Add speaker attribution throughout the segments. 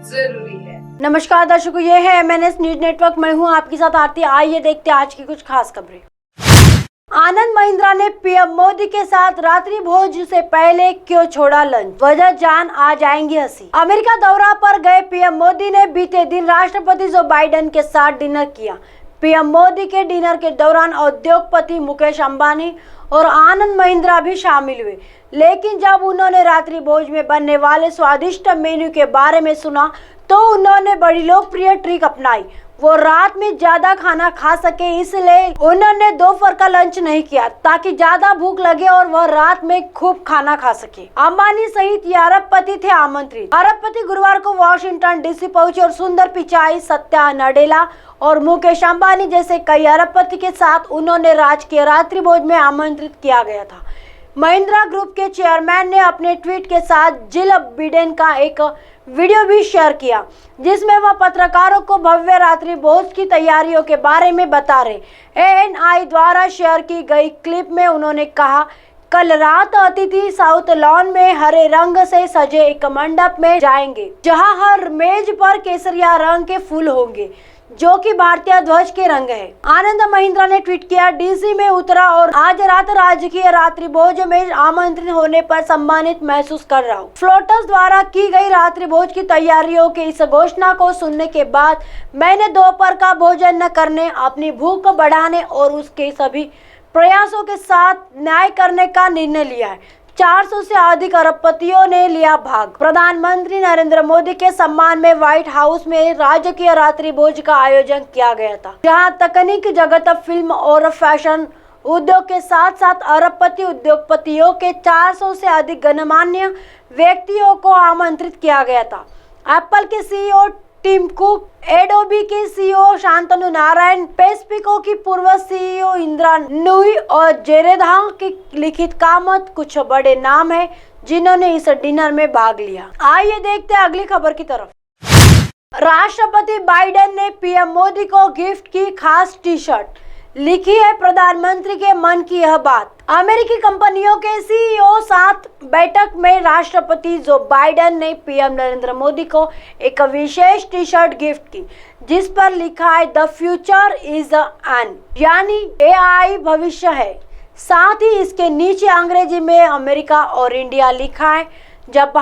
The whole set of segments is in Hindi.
Speaker 1: जरूरी है।
Speaker 2: नमस्कार दर्शकों, ये है MNS न्यूज नेटवर्क। मैं हूं आपके साथ आरती। आइए देखते हैं आज की कुछ खास खबरें। आनंद महिंद्रा ने पीएम मोदी के साथ रात्रि भोज से पहले क्यों छोड़ा लंच, वजह जान आ जाएंगी हंसी। अमेरिका दौरा पर गए पीएम मोदी ने बीते दिन राष्ट्रपति जो बाइडेन के साथ डिनर किया। पीएम मोदी के डिनर के दौरान उद्योगपति मुकेश अंबानी और आनंद महिंद्रा भी शामिल हुए, लेकिन जब उन्होंने रात्रि भोज में बनने वाले स्वादिष्ट मेन्यू के बारे में सुना तो उन्होंने बड़ी लोकप्रिय ट्रिक अपनाई। वो रात में ज्यादा खाना खा सके, इसलिए उन्होंने दोपहर का लंच नहीं किया ताकि ज्यादा भूख लगे और वह रात में खूब खाना खा सके। अंबानी सहित ये अरबपति थे आमंत्रित। अरबपति गुरुवार को वॉशिंगटन DC पहुंचे और सुंदर पिचाई, सत्या नडेला और मुकेश अंबानी जैसे कई अरबपति के साथ उन्होंने राजकीय रात्रि भोज में आमंत्रित किया गया था। महिंद्रा ग्रुप के चेयरमैन ने अपने ट्वीट के साथ जिल बिडेन का एक वीडियो भी शेयर किया, जिसमें वह पत्रकारों को भव्य रात्रि भोज की तैयारियों के बारे में बता रहे। ANI द्वारा शेयर की गई क्लिप में उन्होंने कहा, कल रात अतिथि साउथ लॉन में हरे रंग से सजे एक मंडप में जाएंगे, जहां हर मेज पर केसरिया रंग के फूल होंगे, जो कि भारतीय ध्वज के रंग है। आनंद महिंद्रा ने ट्वीट किया, DC में उतरा और आज रात राजकीय रात्रि भोज में आमंत्रित होने पर सम्मानित महसूस कर रहा हूँ। फ्लोटस द्वारा की गई रात्रि भोज की तैयारियों के इस घोषणा को सुनने के बाद मैंने दोपहर का भोजन न करने, अपनी भूख को बढ़ाने और उसके सभी प्रयासों के साथ न्याय करने का निर्णय लिया है। 400 से अधिक अरबपतियों ने लिया भाग। प्रधानमंत्री नरेंद्र मोदी के सम्मान में व्हाइट हाउस में राजकीय रात्रि भोज का आयोजन किया गया था, जहां तकनीकी जगत, फिल्म और फैशन उद्योग के साथ साथ अरबपति उद्योगपतियों के 400 से अधिक गणमान्य व्यक्तियों को आमंत्रित किया गया था। एप्पल के CEO टिम कुक, एडोबी के CEO शांतनु नारायण, पेस्पिको की पूर्व CEO इंदिरा नुई और जेरेद हांग की लिखित कामत कुछ बड़े नाम हैं जिन्होंने इस डिनर में भाग लिया। आइए देखते हैं अगली खबर की तरफ। राष्ट्रपति बाइडेन ने पीएम मोदी को गिफ्ट की खास टी-शर्ट, लिखी है प्रधानमंत्री के मन की यह बात। अमेरिकी कंपनियों के CEO साथ बैठक में राष्ट्रपति जो बाइडेन ने पीएम नरेंद्र मोदी को एक विशेष टी-शर्ट गिफ्ट की, जिस पर लिखा है द फ्यूचर इज एन, यानी AI भविष्य है। साथ ही इसके नीचे अंग्रेजी में अमेरिका और इंडिया लिखा है। जब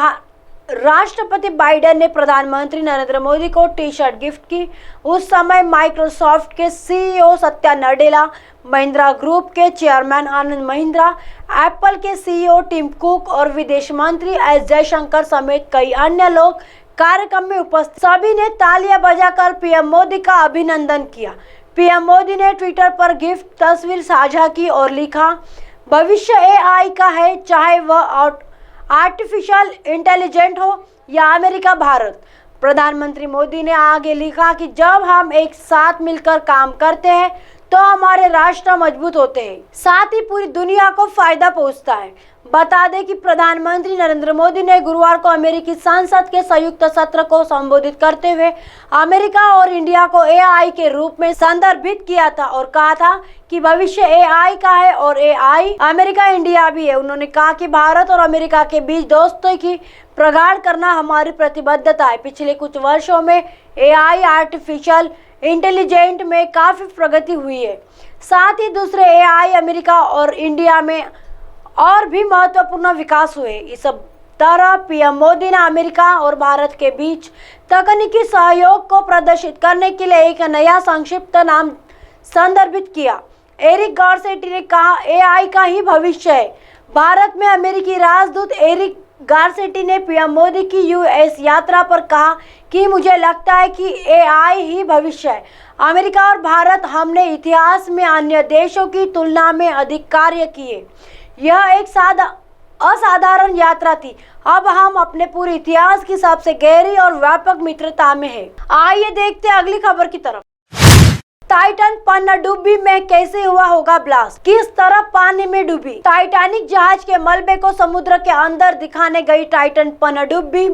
Speaker 2: राष्ट्रपति बाइडेन ने प्रधानमंत्री नरेंद्र मोदी को टी-शर्ट गिफ्ट की, उस समय माइक्रोसॉफ्ट के CEO सत्या नडेला, महिंद्रा ग्रुप के चेयरमैन आनंद महिंद्रा, एप्पल के CEO टिम कुक और विदेश मंत्री S जयशंकर समेत कई अन्य लोग कार्यक्रम में उपस्थित। सभी ने तालियां बजाकर पीएम मोदी का अभिनंदन किया। पीएम मोदी ने ट्विटर पर गिफ्ट तस्वीर साझा की और लिखा, भविष्य AI का है, चाहे वह आर्टिफिशियल इंटेलिजेंट हो या अमेरिका भारत। प्रधानमंत्री मोदी ने आगे लिखा कि जब हम एक साथ मिलकर काम करते हैं तो हमारे राष्ट्र मजबूत होते हैं, साथ ही पूरी दुनिया को फायदा पहुंचता है। बता दें कि प्रधानमंत्री नरेंद्र मोदी ने गुरुवार को अमेरिकी संसद के संयुक्त सत्र को संबोधित करते हुए अमेरिका और इंडिया को AI के रूप में संदर्भित किया था और कहा था कि भविष्य AI का है और AI अमेरिका इंडिया भी है। उन्होंने कहा कि भारत और अमेरिका के बीच दोस्ती की प्रगाढ़ करना हमारी प्रतिबद्धता है। पिछले कुछ वर्षों में AI आर्टिफिशियल इंटेलिजेंट में काफी प्रगति हुई है। साथ ही दूसरे AI अमेरिका और इंडिया में और भी महत्वपूर्ण विकास हुए। इस तरह पीएम मोदी ने अमेरिका और भारत के बीच तकनीकी सहयोग को प्रदर्शित करने के लिए एक नया संक्षिप्त नाम संदर्भित किया। एरिक गारसेटी ने कहा, AI का ही भविष्य है। भारत में अमेरिकी राजदूत एरिक गारसेटी ने पीएम मोदी की US यात्रा पर कहा कि मुझे लगता है कि AI ही भविष्य है। अमेरिका और भारत हमने इतिहास में अन्य देशों की तुलना में अधिक कार्य किए। यह एक असाधारण यात्रा थी। अब हम अपने पूरे इतिहास की सबसे गहरी और व्यापक मित्रता में हैं। आइए देखते हैं अगली खबर की तरफ। टाइटन पनडुब्बी में कैसे हुआ होगा ब्लास्ट, किस तरह पानी में डूबी। टाइटैनिक जहाज के मलबे को समुद्र के अंदर दिखाने गई टाइटन पनडुब्बी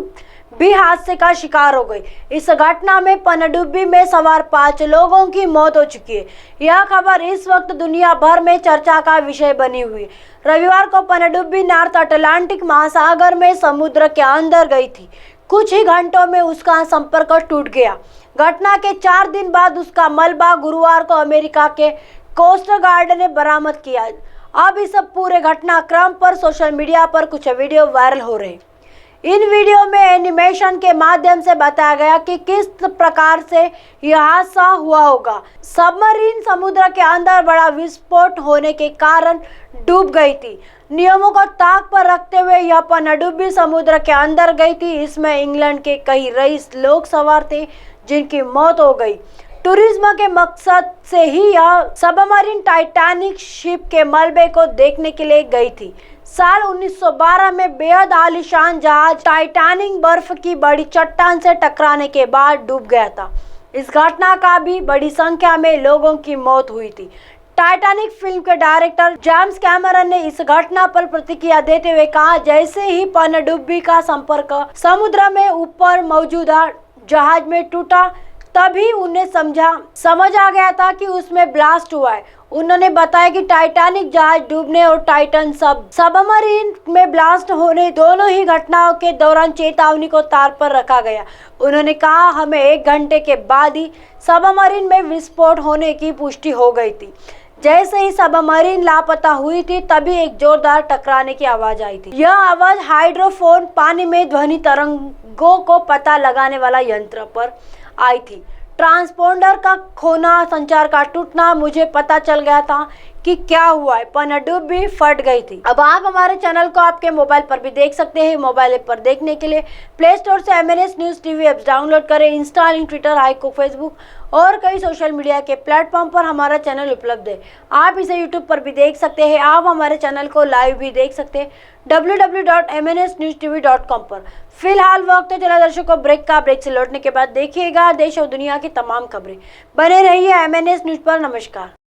Speaker 2: भी हादसे का शिकार हो गई। इस घटना में पनडुब्बी में सवार 5 लोगों की मौत हो चुकी है। यह खबर इस वक्त दुनिया भर में चर्चा का विषय बनी हुई। रविवार को पनडुब्बी नॉर्थ अटलांटिक महासागर में समुद्र के अंदर गई थी। कुछ ही घंटों में उसका संपर्क टूट गया। घटना के 4 दिन बाद उसका मलबा गुरुवार को अमेरिका के कोस्ट गार्ड ने बरामद किया। अब इस पूरे घटनाक्रम पर सोशल मीडिया पर कुछ वीडियो वायरल हो रहे। इन वीडियो में एनिमेशन के माध्यम से बताया गया कि किस प्रकार से यह हादसा हुआ होगा। सबमरीन समुद्र के अंदर बड़ा विस्फोट होने के कारण डूब गई थी। नियमों को ताक पर रखते हुए यह पनडुब्बी समुद्र के अंदर गई थी। इसमें इंग्लैंड के कई रईस लोग सवार थे जिनकी मौत हो गई। टूरिज्म के मकसद से ही यह सबमरीन टाइटैनिक शिप के मलबे को देखने के लिए गई थी। साल 1912 में बेहद आलीशान जहाज टाइटैनिक बर्फ की बड़ी चट्टान से टकराने के बाद डूब गया था। इस घटना का भी बड़ी संख्या में लोगों की मौत हुई थी। टाइटैनिक फिल्म के डायरेक्टर जेम्स कैमरन ने इस घटना पर प्रतिक्रिया देते हुए कहा, जैसे ही पनडुब्बी का संपर्क समुद्र में ऊपर मौजूदा जहाज में टूटा तभी उन्हें समझ आ गया था कि उसमें ब्लास्ट हुआ है। उन्होंने बताया कि टाइटैनिक जहाज डूबने और टाइटन सबमरीन में ब्लास्ट होने दोनों ही घटनाओं के दौरान चेतावनी को तार पर रखा गया। उन्होंने कहा, हमें 1 घंटे के बाद ही सबमरीन में विस्फोट होने की पुष्टि हो गई थी। जैसे ही सबमरीन लापता हुई थी तभी एक जोरदार टकराने की आवाज आई थी। यह आवाज हाइड्रोफोन पानी में ध्वनि तरंगों को पता लगाने वाला यंत्र पर आई थी। ट्रांसपोंडर का खोना, संचार का टूटना, मुझे पता चल गया था कि क्या हुआ है। पनडुब्बी फट गई थी। अब आप हमारे चैनल को आपके मोबाइल पर भी देख सकते हैं। मोबाइल ऐप पर देखने के लिए प्ले स्टोर से MNS news TV app download करें। इंस्टा, लिंक, ट्विटर, हाइको, फेसबुक और कई सोशल मीडिया के प्लेटफॉर्म पर हमारा चैनल उपलब्ध है। आप इसे यूट्यूब पर भी देख सकते हैं। आप हमारे चैनल को लाइव भी देख सकते हैं www.mnsnewstv.com पर। फिलहाल वक्त है चला दर्शकों ब्रेक का। ब्रेक से लौटने के बाद देखिएगा देश और दुनिया की तमाम खबरें। बने रहिए MNS न्यूज़ पर। नमस्कार।